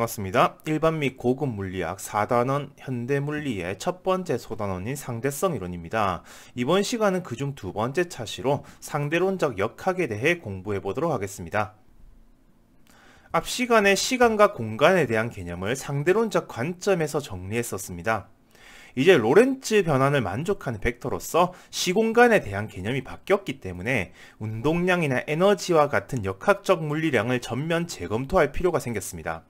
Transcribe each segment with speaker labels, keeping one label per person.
Speaker 1: 반갑습니다. 일반 및 고급 물리학 4단원 현대물리의 첫 번째 소단원인 상대성 이론입니다. 이번 시간은 그중 두 번째 차시로 상대론적 역학에 대해 공부해 보도록 하겠습니다. 앞 시간에 시간과 공간에 대한 개념을 상대론적 관점에서 정리했었습니다. 이제 로렌츠 변환을 만족하는 벡터로서 시공간에 대한 개념이 바뀌었기 때문에 운동량이나 에너지와 같은 역학적 물리량을 전면 재검토할 필요가 생겼습니다.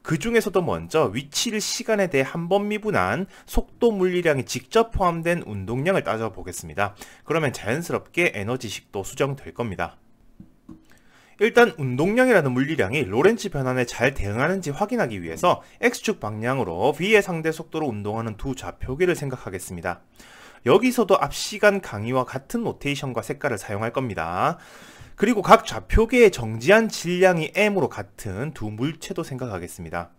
Speaker 1: 그 중에서도 먼저 위치를 시간에 대해 한 번 미분한 속도 물리량이 직접 포함된 운동량을 따져보겠습니다. 그러면 자연스럽게 에너지식도 수정될 겁니다. 일단 운동량이라는 물리량이 로렌츠 변환에 잘 대응하는지 확인하기 위해서 X축 방향으로 V의 상대 속도로 운동하는 두 좌표계를 생각하겠습니다. 여기서도 앞 시간 강의와 같은 노테이션과 색깔을 사용할 겁니다. 그리고 각 좌표계의 정지한 질량이 M으로 같은 두 물체도 생각하겠습니다.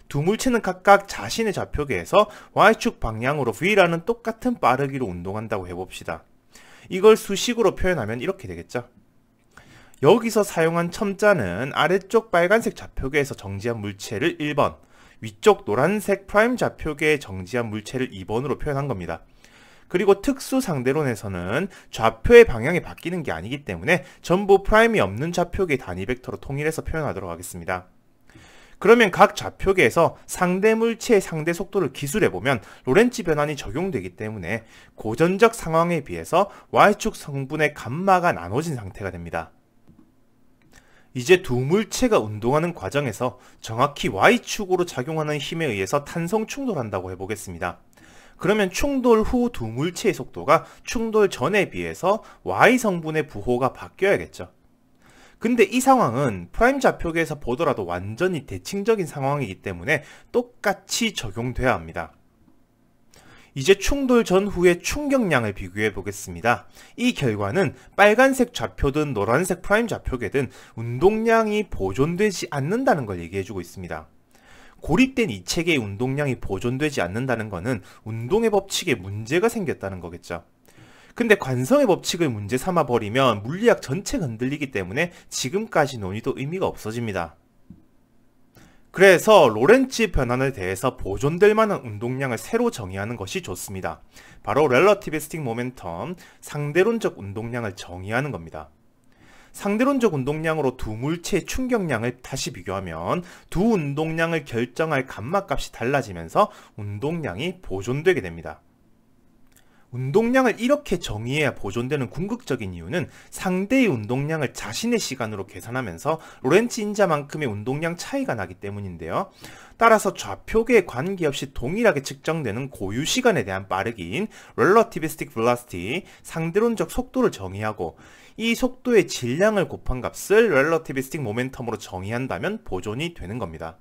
Speaker 1: 두 물체는 각각 자신의 좌표계에서 Y축 방향으로 V라는 똑같은 빠르기로 운동한다고 해봅시다. 이걸 수식으로 표현하면 이렇게 되겠죠. 여기서 사용한 첨자는 아래쪽 빨간색 좌표계에서 정지한 물체를 1번, 위쪽 노란색 프라임 좌표계에 정지한 물체를 2번으로 표현한 겁니다. 그리고 특수 상대론에서는 좌표의 방향이 바뀌는 게 아니기 때문에 전부 프라임이 없는 좌표계 단위 벡터로 통일해서 표현하도록 하겠습니다. 그러면 각 좌표계에서 상대 물체의 상대 속도를 기술해보면 로렌츠 변환이 적용되기 때문에 고전적 상황에 비해서 Y축 성분의 감마가 나눠진 상태가 됩니다. 이제 두 물체가 운동하는 과정에서 정확히 Y축으로 작용하는 힘에 의해서 탄성 충돌한다고 해보겠습니다. 그러면 충돌 후 두 물체의 속도가 충돌 전에 비해서 Y 성분의 부호가 바뀌어야겠죠. 근데 이 상황은 프라임 좌표계에서 보더라도 완전히 대칭적인 상황이기 때문에 똑같이 적용돼야 합니다. 이제 충돌 전후의 충격량을 비교해 보겠습니다. 이 결과는 빨간색 좌표든 노란색 프라임 좌표계든 운동량이 보존되지 않는다는 걸 얘기해주고 있습니다. 고립된 이 체계의 운동량이 보존되지 않는다는 것은 운동의 법칙에 문제가 생겼다는 거겠죠. 근데 관성의 법칙을 문제 삼아 버리면 물리학 전체가 흔들리기 때문에 지금까지 논의도 의미가 없어집니다. 그래서 로렌츠 변환에 대해서 보존될 만한 운동량을 새로 정의하는 것이 좋습니다. 바로 렐러티비스틱 모멘텀, 상대론적 운동량을 정의하는 겁니다. 상대론적 운동량으로 두 물체의 충격량을 다시 비교하면 두 운동량을 결정할 감마값이 달라지면서 운동량이 보존되게 됩니다. 운동량을 이렇게 정의해야 보존되는 궁극적인 이유는 상대의 운동량을 자신의 시간으로 계산하면서 로렌츠 인자만큼의 운동량 차이가 나기 때문인데요. 따라서 좌표계에 관계없이 동일하게 측정되는 고유 시간에 대한 빠르기인 Relativistic Velocity, 상대론적 속도를 정의하고 이 속도의 질량을 곱한 값을 Relativistic Momentum으로 정의한다면 보존이 되는 겁니다.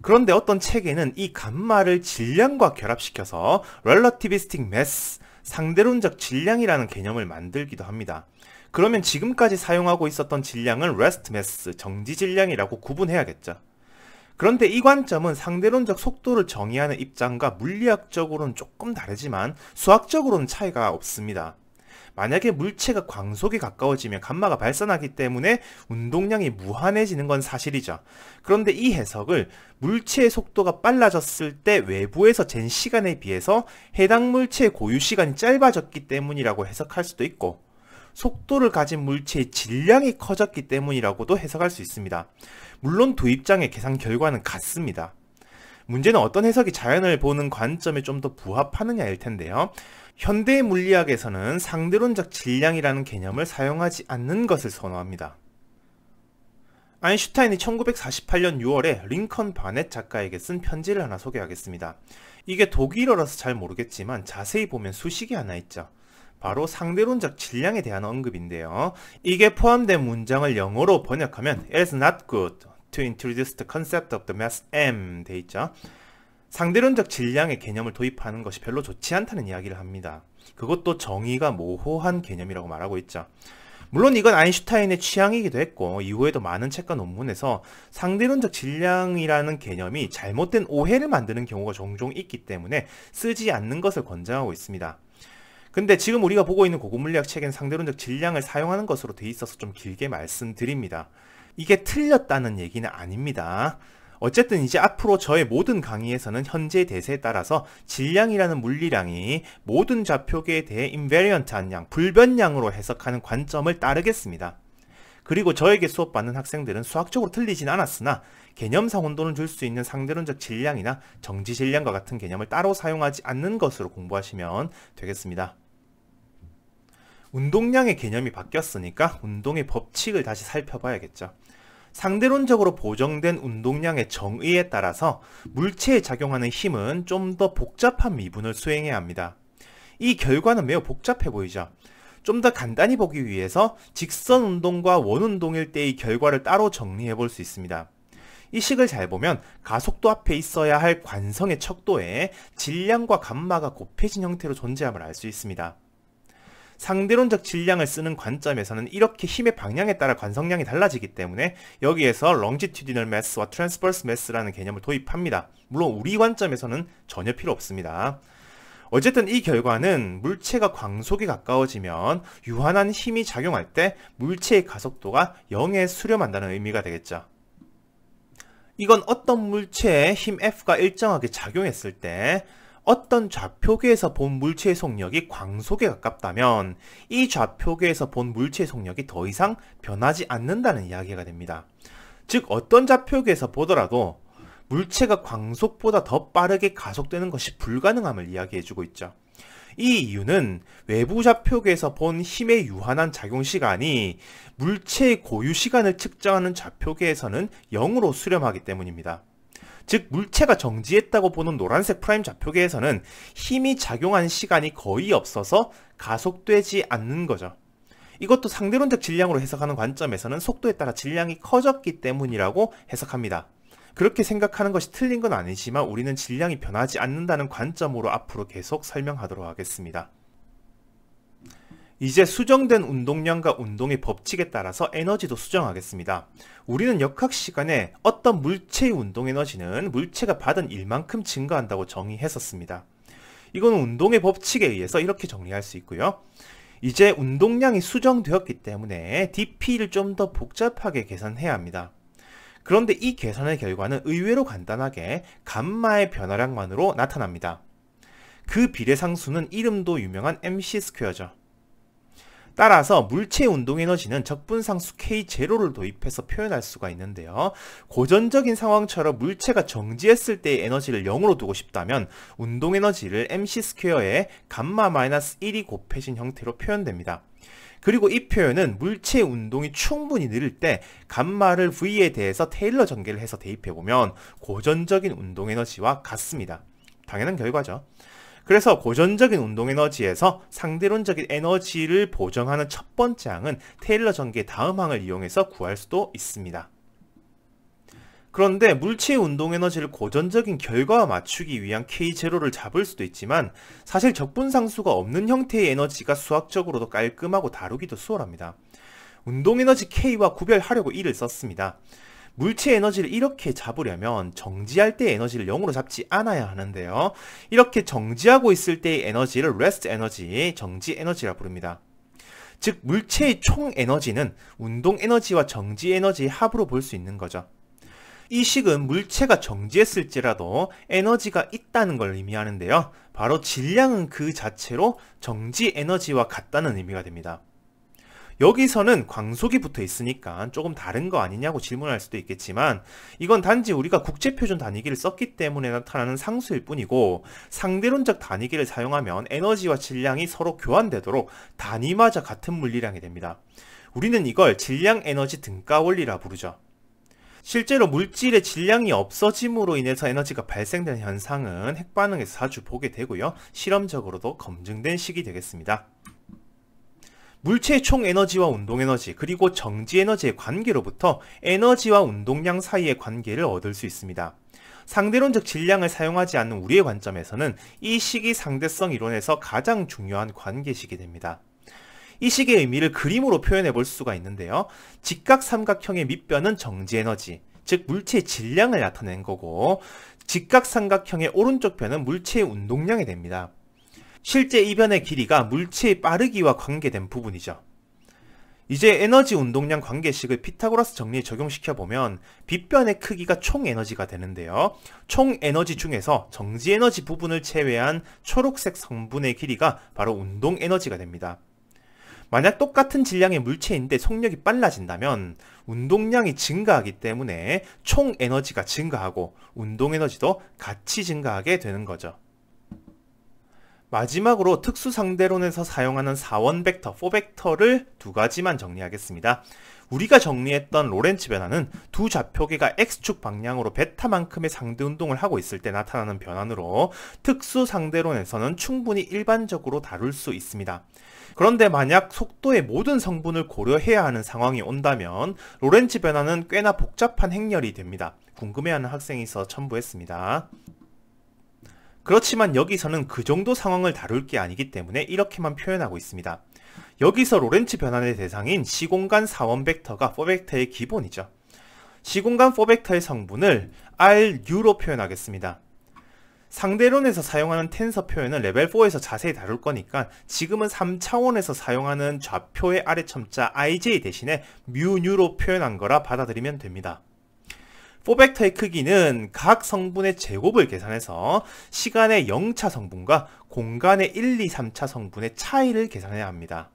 Speaker 1: 그런데 어떤 체계는 이 감마를 질량과 결합시켜서 Relativistic Mass, 상대론적 질량이라는 개념을 만들기도 합니다. 그러면 지금까지 사용하고 있었던 질량은 Rest Mass, 정지 질량이라고 구분해야겠죠. 그런데 이 관점은 상대론적 속도를 정의하는 입장과 물리학적으로는 조금 다르지만 수학적으로는 차이가 없습니다. 만약에 물체가 광속에 가까워지면 감마가 발산하기 때문에 운동량이 무한해지는 건 사실이죠. 그런데 이 해석을 물체의 속도가 빨라졌을 때 외부에서 잰 시간에 비해서 해당 물체의 고유 시간이 짧아졌기 때문이라고 해석할 수도 있고, 속도를 가진 물체의 질량이 커졌기 때문이라고도 해석할 수 있습니다. 물론 두 입장의 계산 결과는 같습니다. 문제는 어떤 해석이 자연을 보는 관점에 좀 더 부합하느냐일 텐데요. 현대 물리학에서는 상대론적 질량이라는 개념을 사용하지 않는 것을 선호합니다. 아인슈타인이 1948년 6월에 링컨 바넷 작가에게 쓴 편지를 하나 소개하겠습니다. 이게 독일어라서 잘 모르겠지만 자세히 보면 수식이 하나 있죠. 바로 상대론적 질량에 대한 언급인데요. 이게 포함된 문장을 영어로 번역하면 It's not good to introduce the concept of the mass m 돼 있죠. 상대론적 질량의 개념을 도입하는 것이 별로 좋지 않다는 이야기를 합니다. 그것도 정의가 모호한 개념이라고 말하고 있죠. 물론 이건 아인슈타인의 취향이기도 했고 이후에도 많은 책과 논문에서 상대론적 질량이라는 개념이 잘못된 오해를 만드는 경우가 종종 있기 때문에 쓰지 않는 것을 권장하고 있습니다. 근데 지금 우리가 보고 있는 고급물리학 책엔 상대론적 질량을 사용하는 것으로 돼 있어서 좀 길게 말씀드립니다. 이게 틀렸다는 얘기는 아닙니다. 어쨌든 이제 앞으로 저의 모든 강의에서는 현재 대세에 따라서 질량이라는 물리량이 모든 좌표계에 대해 인베리언트한 양, 불변량으로 해석하는 관점을 따르겠습니다. 그리고 저에게 수업받는 학생들은 수학적으로 틀리진 않았으나 개념상 혼돈을 줄 수 있는 상대론적 질량이나 정지 질량과 같은 개념을 따로 사용하지 않는 것으로 공부하시면 되겠습니다. 운동량의 개념이 바뀌었으니까 운동의 법칙을 다시 살펴봐야겠죠. 상대론적으로 보정된 운동량의 정의에 따라서 물체에 작용하는 힘은 좀 더 복잡한 미분을 수행해야 합니다. 이 결과는 매우 복잡해 보이죠. 좀 더 간단히 보기 위해서 직선 운동과 원 운동일 때의 결과를 따로 정리해 볼 수 있습니다. 이 식을 잘 보면 가속도 앞에 있어야 할 관성의 척도에 질량과 감마가 곱해진 형태로 존재함을 알 수 있습니다. 상대론적 질량을 쓰는 관점에서는 이렇게 힘의 방향에 따라 관성량이 달라지기 때문에 여기에서 longitudinal mass와 transverse mass라는 개념을 도입합니다. 물론 우리 관점에서는 전혀 필요 없습니다. 어쨌든 이 결과는 물체가 광속에 가까워지면 유한한 힘이 작용할 때 물체의 가속도가 0에 수렴한다는 의미가 되겠죠. 이건 어떤 물체에 힘 F가 일정하게 작용했을 때 어떤 좌표계에서 본 물체의 속력이 광속에 가깝다면 이 좌표계에서 본 물체의 속력이 더 이상 변하지 않는다는 이야기가 됩니다. 즉 어떤 좌표계에서 보더라도 물체가 광속보다 더 빠르게 가속되는 것이 불가능함을 이야기해주고 있죠. 이 이유는 외부 좌표계에서 본 힘의 유한한 작용 시간이 물체의 고유 시간을 측정하는 좌표계에서는 0으로 수렴하기 때문입니다. 즉 물체가 정지했다고 보는 노란색 프라임 좌표계에서는 힘이 작용한 시간이 거의 없어서 가속되지 않는 거죠. 이것도 상대론적 질량으로 해석하는 관점에서는 속도에 따라 질량이 커졌기 때문이라고 해석합니다. 그렇게 생각하는 것이 틀린 건 아니지만 우리는 질량이 변하지 않는다는 관점으로 앞으로 계속 설명하도록 하겠습니다. 이제 수정된 운동량과 운동의 법칙에 따라서 에너지도 수정하겠습니다. 우리는 역학 시간에 어떤 물체의 운동 에너지는 물체가 받은 일만큼 증가한다고 정의했었습니다. 이건 운동의 법칙에 의해서 이렇게 정리할 수 있고요. 이제 운동량이 수정되었기 때문에 dp를 좀 더 복잡하게 계산해야 합니다. 그런데 이 계산의 결과는 의외로 간단하게 감마의 변화량만으로 나타납니다. 그 비례상수는 이름도 유명한 mc²죠. 따라서 물체의 운동 에너지는 적분상수 K0를 도입해서 표현할 수가 있는데요. 고전적인 상황처럼 물체가 정지했을 때의 에너지를 0으로 두고 싶다면 운동 에너지를 mc²에 감마-1이 곱해진 형태로 표현됩니다. 그리고 이 표현은 물체의 운동이 충분히 느릴 때 감마를 V에 대해서 테일러 전개를 해서 대입해보면 고전적인 운동 에너지와 같습니다. 당연한 결과죠. 그래서 고전적인 운동 에너지에서 상대론적인 에너지를 보정하는 첫 번째 항은 테일러 전개 다음 항을 이용해서 구할 수도 있습니다. 그런데 물체의 운동 에너지를 고전적인 결과와 맞추기 위한 K0를 잡을 수도 있지만 사실 적분상수가 없는 형태의 에너지가 수학적으로도 깔끔하고 다루기도 수월합니다. 운동 에너지 K와 구별하려고 1을 썼습니다. 물체 에너지를 이렇게 잡으려면 정지할 때의 에너지를 0으로 잡지 않아야 하는데요. 이렇게 정지하고 있을 때의 에너지를 rest 에너지, 정지 에너지라 부릅니다. 즉 물체의 총 에너지는 운동 에너지와 정지 에너지의 합으로 볼 수 있는 거죠. 이 식은 물체가 정지했을지라도 에너지가 있다는 걸 의미하는데요. 바로 질량은 그 자체로 정지 에너지와 같다는 의미가 됩니다. 여기서는 광속이 붙어 있으니까 조금 다른 거 아니냐고 질문할 수도 있겠지만 이건 단지 우리가 국제표준 단위기를 썼기 때문에 나타나는 상수일 뿐이고 상대론적 단위기를 사용하면 에너지와 질량이 서로 교환되도록 단위마저 같은 물리량이 됩니다. 우리는 이걸 질량 에너지 등가 원리라 부르죠. 실제로 물질의 질량이 없어짐으로 인해서 에너지가 발생되는 현상은 핵반응에서 자주 보게 되고요. 실험적으로도 검증된 식이 되겠습니다. 물체의 총 에너지와 운동 에너지 그리고 정지 에너지의 관계로부터 에너지와 운동량 사이의 관계를 얻을 수 있습니다. 상대론적 질량을 사용하지 않는 우리의 관점에서는 이 식이 상대성 이론에서 가장 중요한 관계식이 됩니다. 이 식의 의미를 그림으로 표현해 볼 수가 있는데요. 직각삼각형의 밑변은 정지 에너지, 즉 물체의 질량을 나타낸 거고 직각삼각형의 오른쪽 변은 물체의 운동량이 됩니다. 실제 이 변의 길이가 물체의 빠르기와 관계된 부분이죠. 이제 에너지 운동량 관계식을 피타고라스 정리에 적용시켜보면 빗변의 크기가 총 에너지가 되는데요. 총 에너지 중에서 정지 에너지 부분을 제외한 초록색 성분의 길이가 바로 운동 에너지가 됩니다. 만약 똑같은 질량의 물체인데 속력이 빨라진다면 운동량이 증가하기 때문에 총 에너지가 증가하고 운동 에너지도 같이 증가하게 되는 거죠. 마지막으로 특수 상대론에서 사용하는 4원 벡터, 4벡터를 두 가지만 정리하겠습니다. 우리가 정리했던 로렌츠 변화는 두 좌표계가 X축 방향으로 베타만큼의 상대 운동을 하고 있을 때 나타나는 변환으로 특수 상대론에서는 충분히 일반적으로 다룰 수 있습니다. 그런데 만약 속도의 모든 성분을 고려해야 하는 상황이 온다면 로렌츠 변화는 꽤나 복잡한 행렬이 됩니다. 궁금해하는 학생이 있어 첨부했습니다. 그렇지만 여기서는 그 정도 상황을 다룰 게 아니기 때문에 이렇게만 표현하고 있습니다. 여기서 로렌츠 변환의 대상인 시공간 4원 벡터가 4벡터의 기본이죠. 시공간 4벡터의 성분을 RU로 표현하겠습니다. 상대론에서 사용하는 텐서 표현은 레벨 4에서 자세히 다룰 거니까 지금은 3차원에서 사용하는 좌표의 아래 첨자 IJ 대신에 뮤뉴로 표현한 거라 받아들이면 됩니다. 4벡터의 크기는 각 성분의 제곱을 계산해서 시간의 0차 성분과 공간의 1, 2, 3차 성분의 차이를 계산해야 합니다.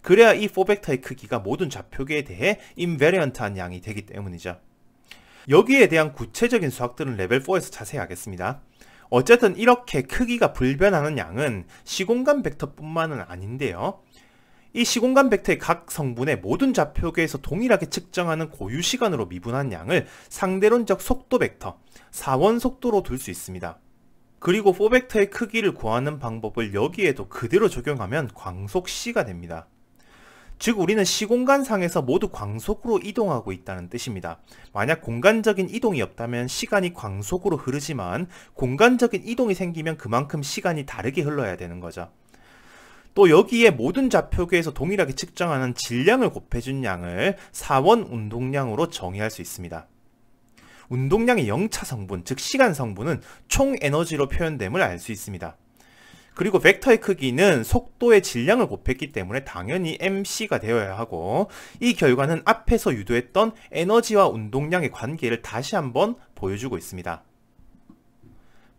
Speaker 1: 그래야 이 4벡터의 크기가 모든 좌표계에 대해 인베리언트한 양이 되기 때문이죠. 여기에 대한 구체적인 수학들은 레벨 4에서 자세히 하겠습니다. 어쨌든 이렇게 크기가 불변하는 양은 시공간 벡터뿐만은 아닌데요. 이 시공간 벡터의 각 성분의 모든 좌표계에서 동일하게 측정하는 고유 시간으로 미분한 양을 상대론적 속도 벡터, 4원 속도로 둘 수 있습니다. 그리고 4벡터의 크기를 구하는 방법을 여기에도 그대로 적용하면 광속 C가 됩니다. 즉 우리는 시공간상에서 모두 광속으로 이동하고 있다는 뜻입니다. 만약 공간적인 이동이 없다면 시간이 광속으로 흐르지만 공간적인 이동이 생기면 그만큼 시간이 다르게 흘러야 되는 거죠. 또 여기에 모든 좌표계에서 동일하게 측정하는 질량을 곱해준 양을 4원 운동량으로 정의할 수 있습니다. 운동량의 0차 성분, 즉 시간 성분은 총 에너지로 표현됨을 알 수 있습니다. 그리고 벡터의 크기는 속도의 질량을 곱했기 때문에 당연히 mc가 되어야 하고 이 결과는 앞에서 유도했던 에너지와 운동량의 관계를 다시 한번 보여주고 있습니다.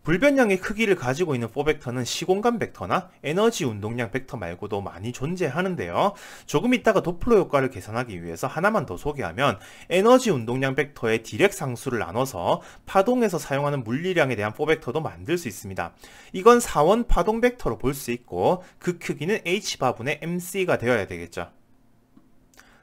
Speaker 1: 불변량의 크기를 가지고 있는 4벡터는 시공간 벡터나 에너지 운동량 벡터 말고도 많이 존재하는데요. 조금 이따가 도플러 효과를 계산하기 위해서 하나만 더 소개하면 에너지 운동량 벡터의 디렉 상수를 나눠서 파동에서 사용하는 물리량에 대한 4벡터도 만들 수 있습니다. 이건 4원 파동 벡터로 볼 수 있고 그 크기는 h바분의 mc가 되어야 되겠죠.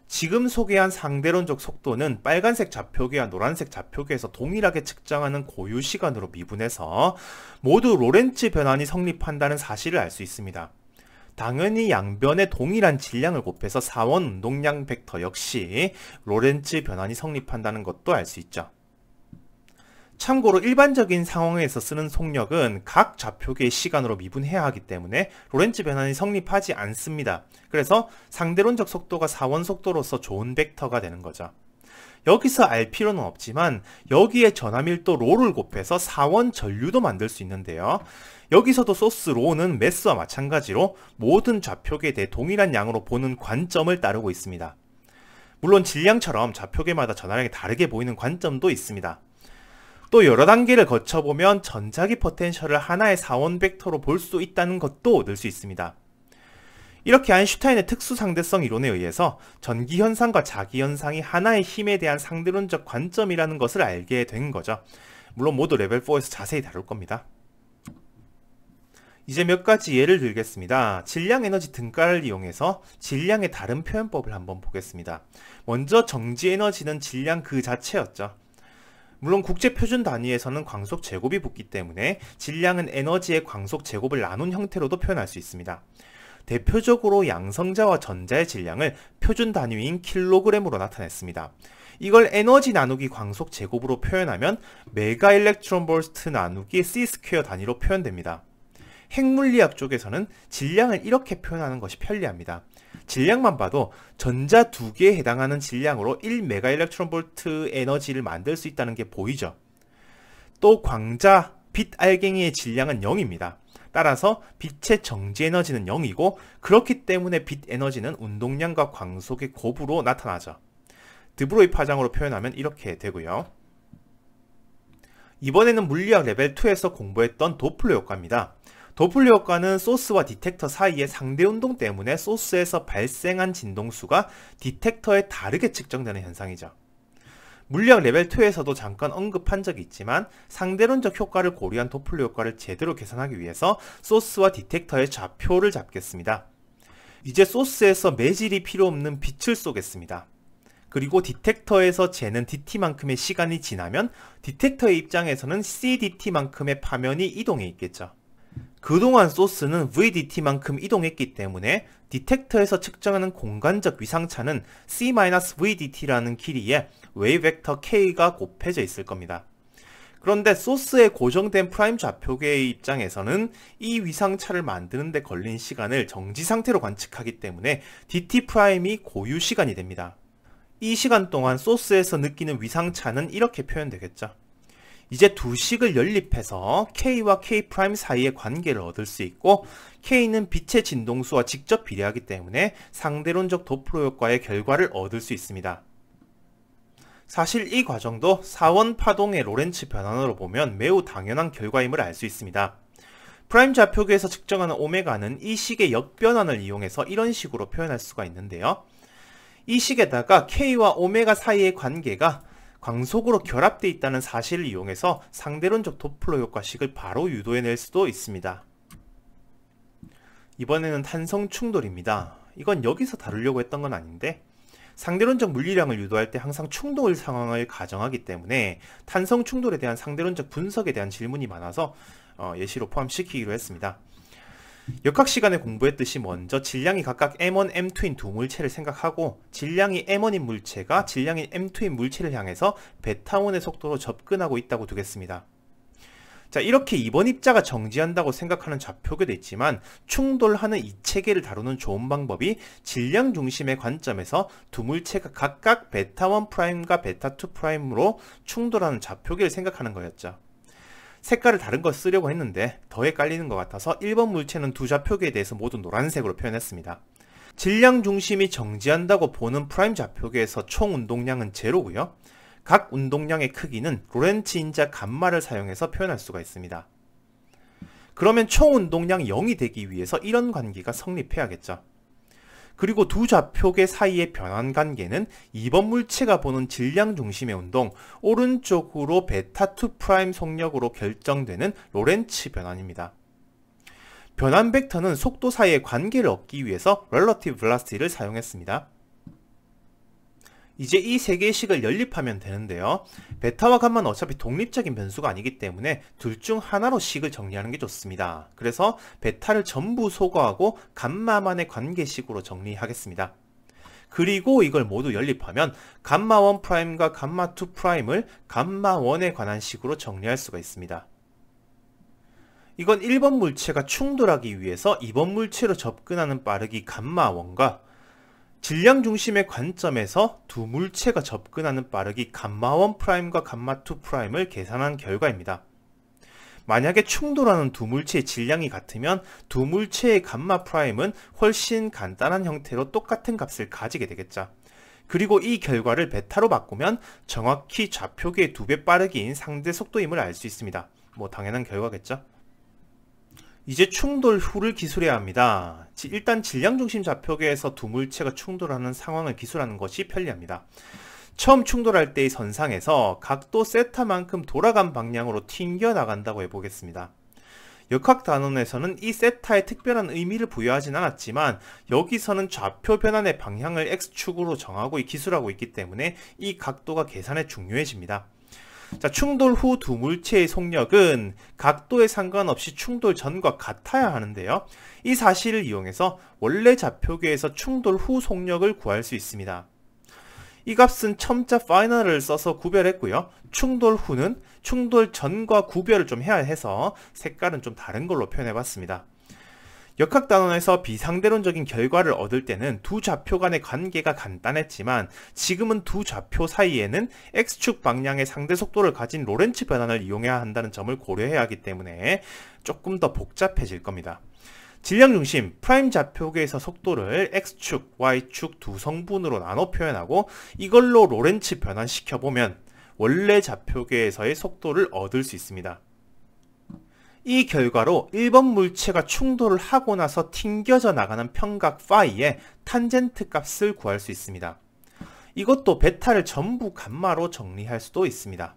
Speaker 1: 지금 소개한 상대론적 속도는 빨간색 좌표계와 노란색 좌표계에서 동일하게 측정하는 고유 시간으로 미분해서 모두 로렌츠 변환이 성립한다는 사실을 알 수 있습니다. 당연히 양변의 동일한 질량을 곱해서 4원 운동량 벡터 역시 로렌츠 변환이 성립한다는 것도 알 수 있죠. 참고로 일반적인 상황에서 쓰는 속력은 각 좌표계의 시간으로 미분해야 하기 때문에 로렌츠 변환이 성립하지 않습니다. 그래서 상대론적 속도가 4원 속도로서 좋은 벡터가 되는 거죠. 여기서 알 필요는 없지만 여기에 전함일도 로를 곱해서 4원 전류도 만들 수 있는데요. 여기서도 소스 로는 매스와 마찬가지로 모든 좌표계에 대해 동일한 양으로 보는 관점을 따르고 있습니다. 물론 질량처럼 좌표계마다 전하량이 다르게 보이는 관점도 있습니다. 또 여러 단계를 거쳐보면 전자기 포텐셜을 하나의 4원 벡터로 볼 수 있다는 것도 늘 수 있습니다. 이렇게 아인슈타인의 특수상대성 이론에 의해서 전기현상과 자기현상이 하나의 힘에 대한 상대론적 관점이라는 것을 알게 된 거죠. 물론 모두 레벨 4에서 자세히 다룰 겁니다. 이제 몇 가지 예를 들겠습니다. 질량 에너지 등가를 이용해서 질량의 다른 표현법을 한번 보겠습니다. 먼저 정지 에너지는 질량 그 자체였죠. 물론 국제표준 단위에서는 광속 제곱이 붙기 때문에 질량은 에너지의 광속 제곱을 나눈 형태로도 표현할 수 있습니다. 대표적으로 양성자와 전자의 질량을 표준 단위인 킬로그램으로 나타냈습니다. 이걸 에너지 나누기 광속 제곱으로 표현하면 메가 일렉트론 볼트 나누기 C 스퀘어 단위로 표현됩니다. 핵물리학 쪽에서는 질량을 이렇게 표현하는 것이 편리합니다. 질량만 봐도 전자 2개에 해당하는 질량으로 1메가 일렉트론 볼트 에너지를 만들 수 있다는 게 보이죠. 또 광자, 빛 알갱이의 질량은 0입니다. 따라서 빛의 정지 에너지는 0이고 그렇기 때문에 빛 에너지는 운동량과 광속의 곱으로 나타나죠. 드브로이 파장으로 표현하면 이렇게 되고요. 이번에는 물리학 레벨 2에서 공부했던 도플러 효과입니다. 도플러 효과는 소스와 디텍터 사이의 상대 운동 때문에 소스에서 발생한 진동수가 디텍터에 다르게 측정되는 현상이죠. 물리학 레벨 2에서도 잠깐 언급한 적이 있지만 상대론적 효과를 고려한 도플러 효과를 제대로 계산하기 위해서 소스와 디텍터의 좌표를 잡겠습니다. 이제 소스에서 매질이 필요 없는 빛을 쏘겠습니다. 그리고 디텍터에서 재는 DT만큼의 시간이 지나면 디텍터의 입장에서는 CDT만큼의 파면이 이동해 있겠죠. 그동안 소스는 VDT만큼 이동했기 때문에 디텍터에서 측정하는 공간적 위상차는 C-VDT라는 길이에 웨이브 벡터 K가 곱해져 있을 겁니다. 그런데 소스에 고정된 프라임 좌표계의 입장에서는 이 위상차를 만드는 데 걸린 시간을 정지 상태로 관측하기 때문에 DT 프라임이 고유 시간이 됩니다. 이 시간 동안 소스에서 느끼는 위상차는 이렇게 표현되겠죠. 이제 두 식을 연립해서 K와 K' 사이의 관계를 얻을 수 있고 K는 빛의 진동수와 직접 비례하기 때문에 상대론적 도플러 효과의 결과를 얻을 수 있습니다. 사실 이 과정도 사원 파동의 로렌츠 변환으로 보면 매우 당연한 결과임을 알 수 있습니다. 프라임 좌표계에서 측정하는 오메가는 이 식의 역변환을 이용해서 이런 식으로 표현할 수가 있는데요. 이 식에다가 K와 오메가 사이의 관계가 광속으로 결합되어 있다는 사실을 이용해서 상대론적 도플러 효과식을 바로 유도해낼 수도 있습니다. 이번에는 탄성 충돌입니다. 이건 여기서 다루려고 했던 건 아닌데 상대론적 물리량을 유도할 때 항상 충돌 상황을 가정하기 때문에 탄성 충돌에 대한 상대론적 분석에 대한 질문이 많아서 예시로 포함시키기로 했습니다. 역학 시간에 공부했듯이 먼저 질량이 각각 M1, M2인 두 물체를 생각하고 질량이 M1인 물체가 질량이 M2인 물체를 향해서 베타1의 속도로 접근하고 있다고 두겠습니다. 자, 이렇게 이번 입자가 정지한다고 생각하는 좌표계도 있지만 충돌하는 이 체계를 다루는 좋은 방법이 질량 중심의 관점에서 두 물체가 각각 베타1'과 베타2'으로 충돌하는 좌표계를 생각하는 거였죠. 색깔을 다른 걸 쓰려고 했는데 더 헷갈리는 것 같아서 1번 물체는 두 좌표계에 대해서 모두 노란색으로 표현했습니다. 질량 중심이 정지한다고 보는 프라임 좌표계에서 총 운동량은 제로고요. 각 운동량의 크기는 로렌츠 인자 감마를 사용해서 표현할 수가 있습니다. 그러면 총 운동량이 0이 되기 위해서 이런 관계가 성립해야겠죠. 그리고 두 좌표계 사이의 변환 관계는 2번 물체가 보는 질량 중심의 운동, 오른쪽으로 베타2' 속력으로 결정되는 로렌츠 변환입니다. 변환 벡터는 속도 사이의 관계를 얻기 위해서 relative velocity를 사용했습니다. 이제 이 세 개의 식을 연립하면 되는데요. 베타와 감마는 어차피 독립적인 변수가 아니기 때문에 둘 중 하나로 식을 정리하는 게 좋습니다. 그래서 베타를 전부 소거하고 감마만의 관계식으로 정리하겠습니다. 그리고 이걸 모두 연립하면 감마1'과 감마2'을 감마1에 관한 식으로 정리할 수가 있습니다. 이건 1번 물체가 충돌하기 위해서 2번 물체로 접근하는 빠르기 감마1과 질량 중심의 관점에서 두 물체가 접근하는 빠르기 감마1'과 감마2'을 계산한 결과입니다. 만약에 충돌하는 두 물체의 질량이 같으면 두 물체의 감마''은 훨씬 간단한 형태로 똑같은 값을 가지게 되겠죠. 그리고 이 결과를 베타로 바꾸면 정확히 좌표계의 2배 빠르기인 상대 속도임을 알 수 있습니다. 뭐 당연한 결과겠죠. 이제 충돌 후를 기술해야 합니다. 일단 질량 중심 좌표계에서 두 물체가 충돌하는 상황을 기술하는 것이 편리합니다. 처음 충돌할 때의 선상에서 각도 세타만큼 돌아간 방향으로 튕겨 나간다고 해보겠습니다. 역학 단원에서는 이 세타에 특별한 의미를 부여하진 않았지만 여기서는 좌표 변환의 방향을 X축으로 정하고 기술하고 있기 때문에 이 각도가 계산에 중요해집니다. 자, 충돌 후 두 물체의 속력은 각도에 상관없이 충돌 전과 같아야 하는데요. 이 사실을 이용해서 원래 좌표계에서 충돌 후 속력을 구할 수 있습니다. 이 값은 첨자 파이널을 써서 구별했고요. 충돌 후는 충돌 전과 구별을 좀 해야 해서 색깔은 좀 다른 걸로 표현해봤습니다. 역학단원에서 비상대론적인 결과를 얻을 때는 두 좌표 간의 관계가 간단했지만 지금은 두 좌표 사이에는 X축 방향의 상대 속도를 가진 로렌츠 변환을 이용해야 한다는 점을 고려해야 하기 때문에 조금 더 복잡해질 겁니다. 질량 중심 프라임 좌표계에서 속도를 X축, Y축 두 성분으로 나눠 표현하고 이걸로 로렌츠 변환시켜보면 원래 좌표계에서의 속도를 얻을 수 있습니다. 이 결과로 1번 물체가 충돌을 하고 나서 튕겨져 나가는 편각 파이의 탄젠트 값을 구할 수 있습니다. 이것도 베타를 전부 감마로 정리할 수도 있습니다.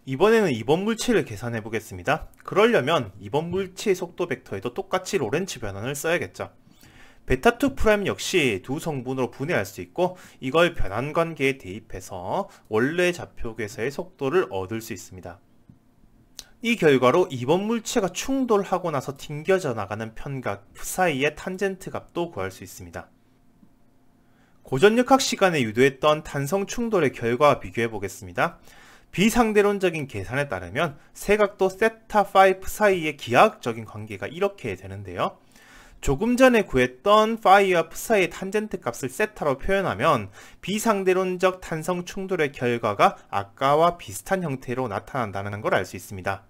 Speaker 1: 이번에는 2번 물체를 계산해 보겠습니다. 그러려면 2번 물체의 속도 벡터에도 똑같이 로렌츠 변환을 써야겠죠. 베타2' 역시 두 성분으로 분해할 수 있고 이걸 변환 관계에 대입해서 원래 좌표계에서의 속도를 얻을 수 있습니다. 이 결과로 2번 물체가 충돌하고 나서 튕겨져 나가는 편각 사이의 탄젠트 값도 구할 수 있습니다. 고전역학 시간에 유도했던 탄성 충돌의 결과와 비교해 보겠습니다. 비상대론적인 계산에 따르면 세각도 세타 5 사이의 기하학적인 관계가 이렇게 되는데요. 조금 전에 구했던 파이와 사이의 탄젠트 값을 세타로 표현하면 비상대론적 탄성 충돌의 결과가 아까와 비슷한 형태로 나타난다는 걸 알 수 있습니다.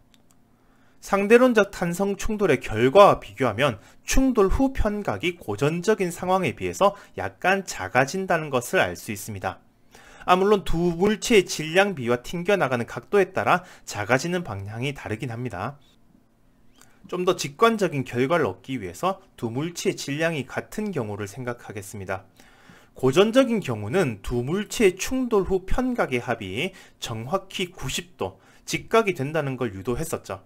Speaker 1: 상대론적 탄성 충돌의 결과와 비교하면 충돌 후 편각이 고전적인 상황에 비해서 약간 작아진다는 것을 알 수 있습니다. 물론 두 물체의 질량 비와 튕겨나가는 각도에 따라 작아지는 방향이 다르긴 합니다. 좀 더 직관적인 결과를 얻기 위해서 두 물체의 질량이 같은 경우를 생각하겠습니다. 고전적인 경우는 두 물체의 충돌 후 편각의 합이 정확히 90도, 직각이 된다는 걸 유도했었죠.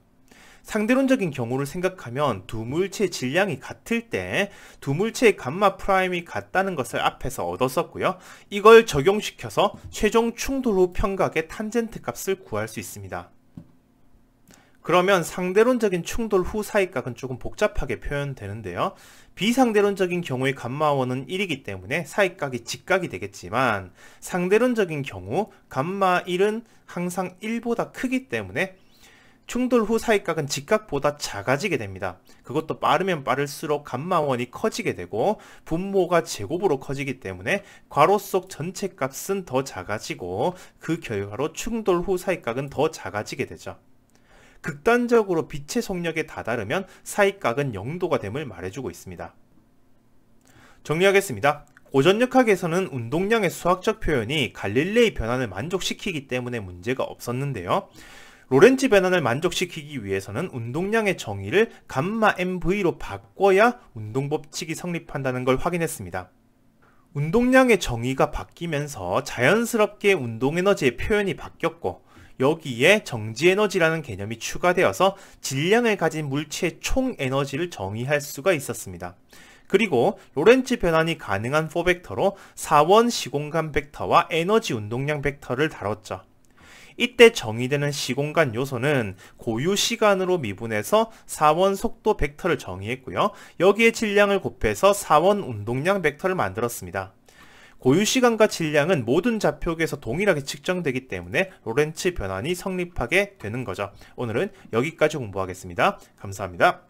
Speaker 1: 상대론적인 경우를 생각하면 두 물체의 질량이 같을 때 두 물체의 감마 프라임이 같다는 것을 앞에서 얻었었고요. 이걸 적용시켜서 최종 충돌 후 편각의 탄젠트 값을 구할 수 있습니다. 그러면 상대론적인 충돌 후 사이각은 조금 복잡하게 표현되는데요. 비상대론적인 경우의 감마1은 1이기 때문에 사이각이 직각이 되겠지만 상대론적인 경우 감마1은 항상 1보다 크기 때문에 충돌 후 사이각은 직각보다 작아지게 됩니다. 그것도 빠르면 빠를수록 감마1이 커지게 되고 분모가 제곱으로 커지기 때문에 괄호 속 전체 값은 더 작아지고 그 결과로 충돌 후 사이각은 더 작아지게 되죠. 극단적으로 빛의 속력에 다다르면 사이각은 0도가 됨을 말해주고 있습니다. 정리하겠습니다. 고전역학에서는 운동량의 수학적 표현이 갈릴레이 변환을 만족시키기 때문에 문제가 없었는데요. 로렌츠 변환을 만족시키기 위해서는 운동량의 정의를 감마 mv로 바꿔야 운동법칙이 성립한다는 걸 확인했습니다. 운동량의 정의가 바뀌면서 자연스럽게 운동에너지의 표현이 바뀌었고 여기에 정지에너지라는 개념이 추가되어서 질량을 가진 물체의 총에너지를 정의할 수가 있었습니다. 그리고 로렌츠 변환이 가능한 4벡터로 4원 시공간 벡터와 에너지 운동량 벡터를 다뤘죠. 이때 정의되는 시공간 요소는 고유 시간으로 미분해서 4원 속도 벡터를 정의했고요. 여기에 질량을 곱해서 4원 운동량 벡터를 만들었습니다. 고유 시간과 질량은 모든 좌표계에서 동일하게 측정되기 때문에 로렌츠 변환이 성립하게 되는 거죠. 오늘은 여기까지 공부하겠습니다. 감사합니다.